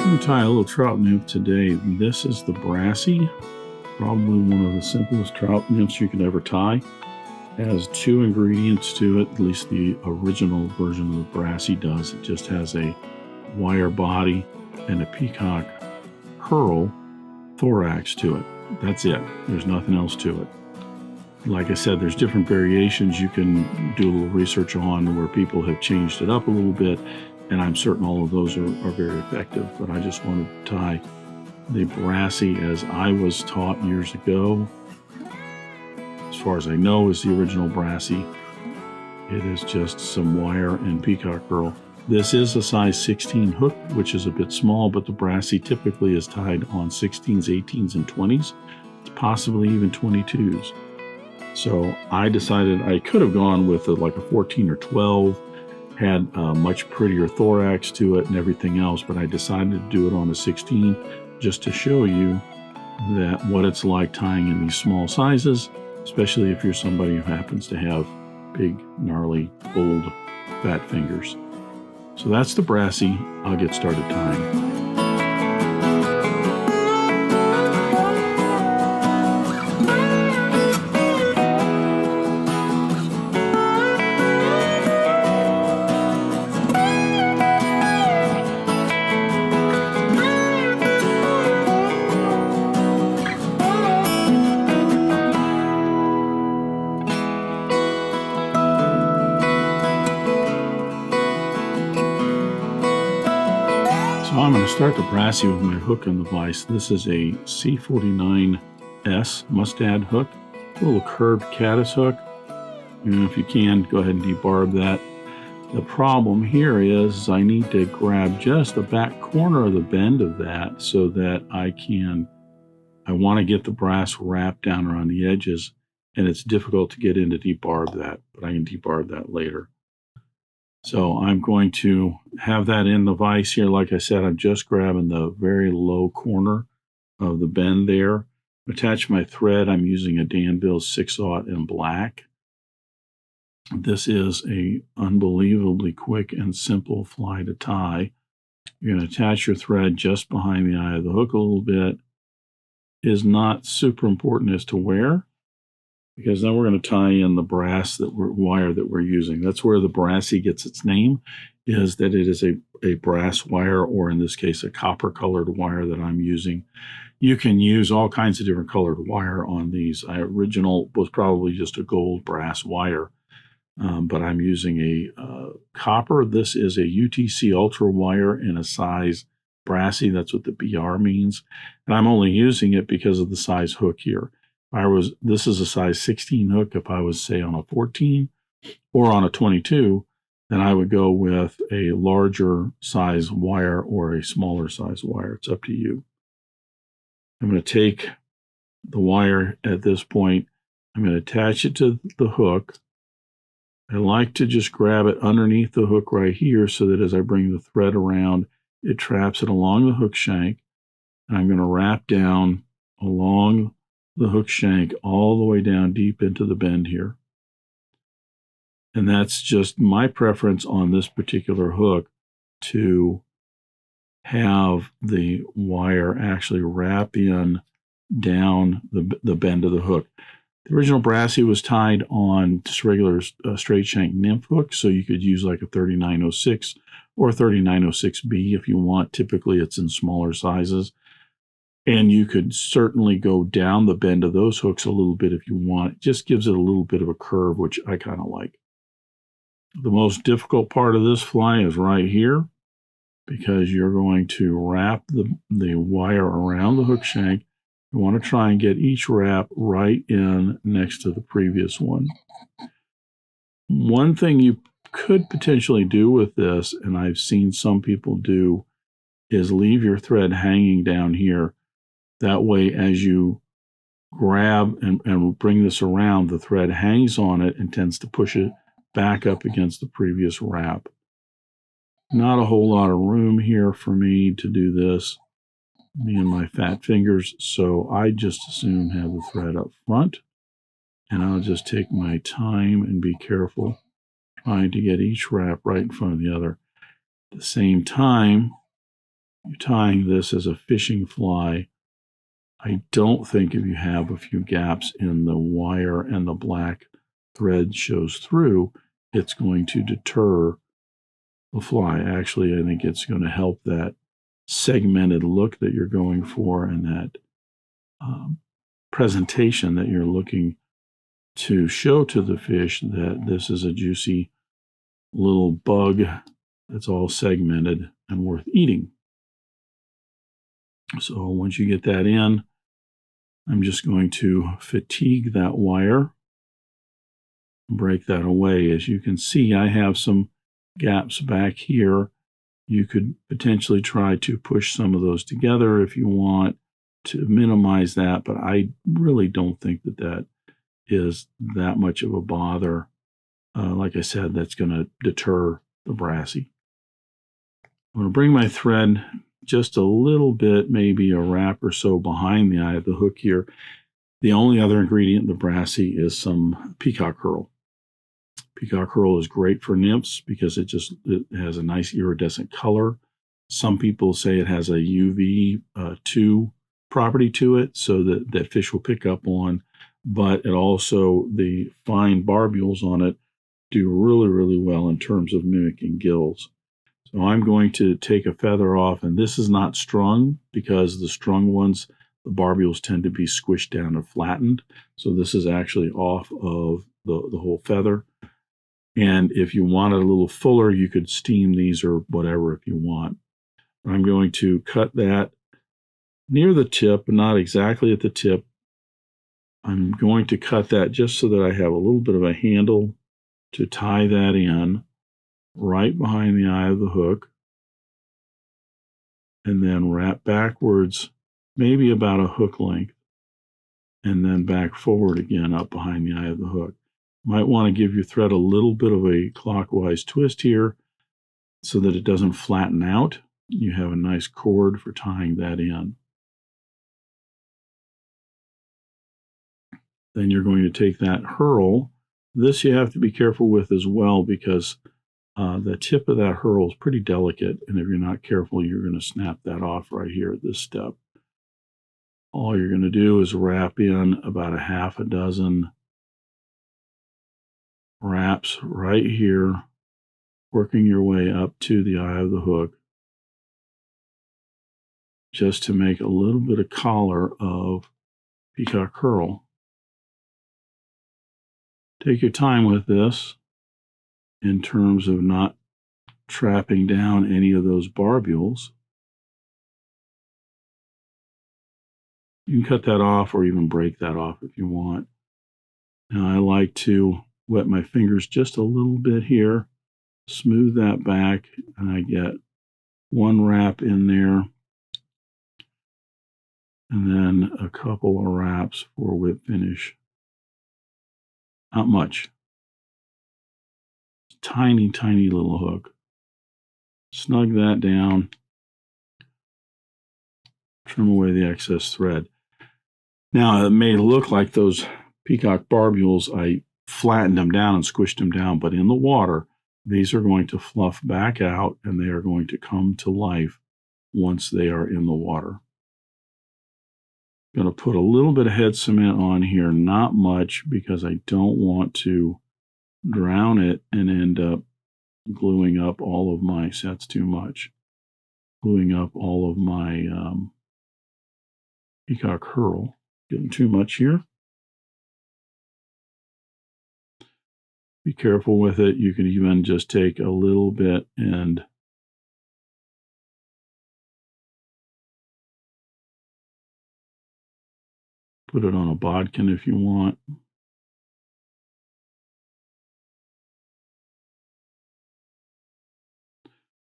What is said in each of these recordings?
I'm going to tie a little trout nymph today. This is the Brassie, probably one of the simplest trout nymphs you could ever tie. It has two ingredients to it, at least the original version of the Brassie does. It just has a wire body and a Peacock Herl Thorax to it. That's it. There's nothing else to it. Like I said, there's different variations you can do a little research on where people have changed it up a little bit, and I'm certain all of those are very effective. But I just wanted to tie the Brassie as I was taught years ago. As far as I know, is the original Brassie. It is just some wire and Peacock Herl. This is a size 16 hook, which is a bit small, but the Brassie typically is tied on 16s, 18s, and 20s, possibly even 22s. So I decided I could have gone with like a 14 or 12, had a much prettier thorax to it and everything else, but I decided to do it on a 16 just to show you that what it's like tying in these small sizes, especially if you're somebody who happens to have big, gnarly, bold, fat fingers. So that's the Brassie. I'll get started tying. I'm going to start the Brassie with my hook in the vise. This is a C49S Mustad hook, a little curved caddis hook. And if you can, go ahead and debarb that. The problem here is I need to grab just the back corner of the bend of that so that I want to get the brass wrapped down around the edges, and it's difficult to get in to debarb that, but I can debarb that later. So I'm going to have that in the vise here. Like I said, I'm just grabbing the very low corner of the bend there. Attach my thread. I'm using a Danville 6/0 in black. This is a unbelievably quick and simple fly to tie. You're going to attach your thread just behind the eye of the hook a little bit. It is not super important as to where, because then we're going to tie in the wire that we're using. That's where the Brassie gets its name, is that it is a brass wire, or in this case, a copper-colored wire that I'm using. You can use all kinds of different colored wire on these. Original was probably just a gold brass wire, but I'm using a copper. This is a UTC Ultra wire in a size Brassie. That's what the BR means. And I'm only using it because of the size hook here. This is a size 16 hook. If I was, say, on a 14 or on a 22, then I would go with a larger size wire or a smaller size wire. It's up to you. I'm going to take the wire at this point. I'm going to attach it to the hook. I like to just grab it underneath the hook right here so that as I bring the thread around, it traps it along the hook shank. And I'm going to wrap down along the hook shank all the way down deep into the bend here. And that's just my preference on this particular hook, to have the wire actually wrap in down the bend of the hook. The original Brassie was tied on just regular straight shank nymph hook, so you could use like a 3906 or 3906B if you want. Typically it's in smaller sizes. And you could certainly go down the bend of those hooks a little bit if you want. It just gives it a little bit of a curve, which I kind of like. The most difficult part of this fly is right here, because you're going to wrap the wire around the hook shank. You want to try and get each wrap right in next to the previous one. One thing you could potentially do with this, and I've seen some people do, is leave your thread hanging down here. That way, as you grab and bring this around, the thread hangs on it and tends to push it back up against the previous wrap. Not a whole lot of room here for me to do this, me and my fat fingers, so I just as soon have the thread up front, and I'll just take my time and be careful, trying to get each wrap right in front of the other. At the same time, You're tying this as a fishing fly. I don't think if you have a few gaps in the wire and the black thread shows through, it's going to deter the fly. Actually, I think it's going to help that segmented look that you're going for and that presentation that you're looking to show to the fish that this is a juicy little bug that's all segmented and worth eating. So once you get that in, I'm just going to fatigue that wire, break that away. As you can see, I have some gaps back here. You could potentially try to push some of those together if you want to minimize that, but I really don't think that that is that much of a bother. Like I said, that's going to deter the Brassie. I'm going to bring my thread just a little bit, maybe a wrap or so behind the eye of the hook here. The only other ingredient in the Brassie is some Peacock Herl. Peacock Herl is great for nymphs because it has a nice iridescent color. Some people say it has a UV2 property to it so that fish will pick up on, but it also, the fine barbules on it do really, really well in terms of mimicking gills. So I'm going to take a feather off, and this is not strung because the strung ones, the barbules tend to be squished down and flattened. So this is actually off of the whole feather. And if you want it a little fuller, you could steam these or whatever if you want. I'm going to cut that near the tip, but not exactly at the tip. I'm going to cut that just so that I have a little bit of a handle to tie that in right behind the eye of the hook, and then wrap backwards, maybe about a hook length, and then back forward again up behind the eye of the hook. Might want to give your thread a little bit of a clockwise twist here so that it doesn't flatten out. You have a nice cord for tying that in. Then you're going to take that Herl. This you have to be careful with as well because the tip of that Herl is pretty delicate, and if you're not careful, you're going to snap that off right here at this step. All you're going to do is wrap in about a half a dozen wraps right here, working your way up to the eye of the hook, just to make a little bit of collar of Peacock Herl. Take your time with this in terms of not trapping down any of those barbules. You can cut that off or even break that off if you want. Now I like to wet my fingers just a little bit here, smooth that back, and I get one wrap in there, and then a couple of wraps for whip finish. Not much. Tiny, tiny little hook. Snug that down. Trim away the excess thread. Now, it may look like those peacock barbules, I flattened them down and squished them down, but in the water, these are going to fluff back out and they are going to come to life once they are in the water. I'm going to put a little bit of head cement on here, not much, because I don't want to drown it and end up gluing up all of my, that's too much, gluing up all of my Peacock Herl. Getting too much here. Be careful with it. You can even just take a little bit and put it on a bodkin if you want.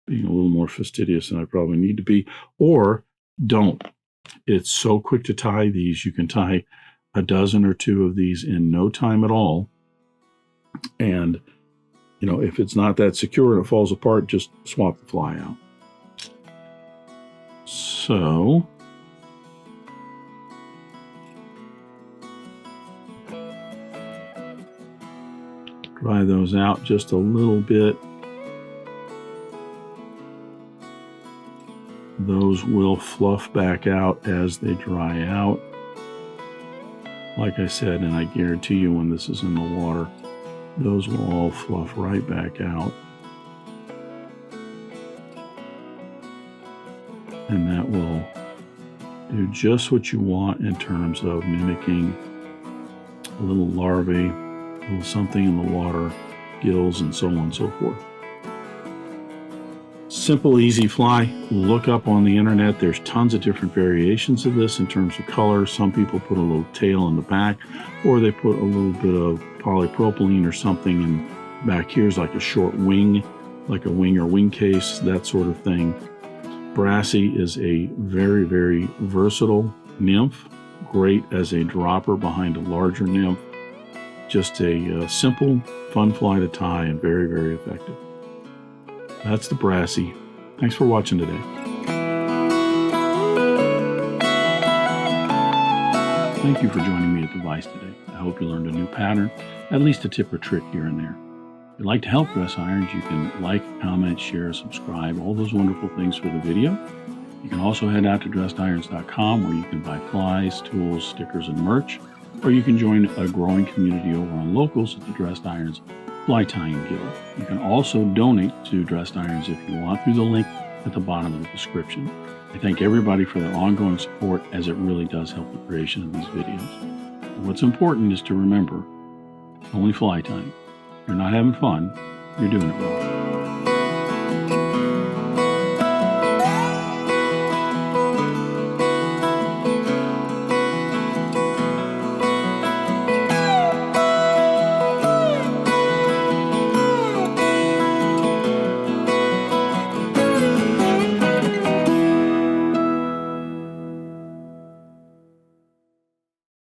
Being a little more fastidious than I probably need to be, or don't. It's so quick to tie these. You can tie a dozen or two of these in no time at all. And, you know, if it's not that secure and it falls apart, just swap the fly out. So, dry those out just a little bit. Those will fluff back out as they dry out. Like I said, and I guarantee you when this is in the water, those will all fluff right back out. And that will do just what you want in terms of mimicking a little larvae, a little something in the water, gills, and so on and so forth. Simple, easy fly. Look up on the internet. There's tons of different variations of this in terms of color. Some people put a little tail in the back, or they put a little bit of polypropylene or something, and back here's like a short wing, like a wing or wing case, that sort of thing. Brassie is a very, very versatile nymph, great as a dropper behind a larger nymph. Just a simple, fun fly to tie and very, very effective. That's the Brassie. Thanks for watching today. Thank you for joining me at the Vice today. I hope you learned a new pattern, at least a tip or trick here and there. If you'd like to help Dress Irons, you can like, comment, share, subscribe, all those wonderful things for the video. You can also head out to dressedirons.com where you can buy flies, tools, stickers, and merch, or you can join a growing community over on Locals at the Dressed Irons Fly Tying Guild. You can also donate to Dressed Irons if you want through the link at the bottom of the description. I thank everybody for their ongoing support, as it really does help the creation of these videos. And what's important is to remember, only fly tying. If you're not having fun, you're doing it wrong.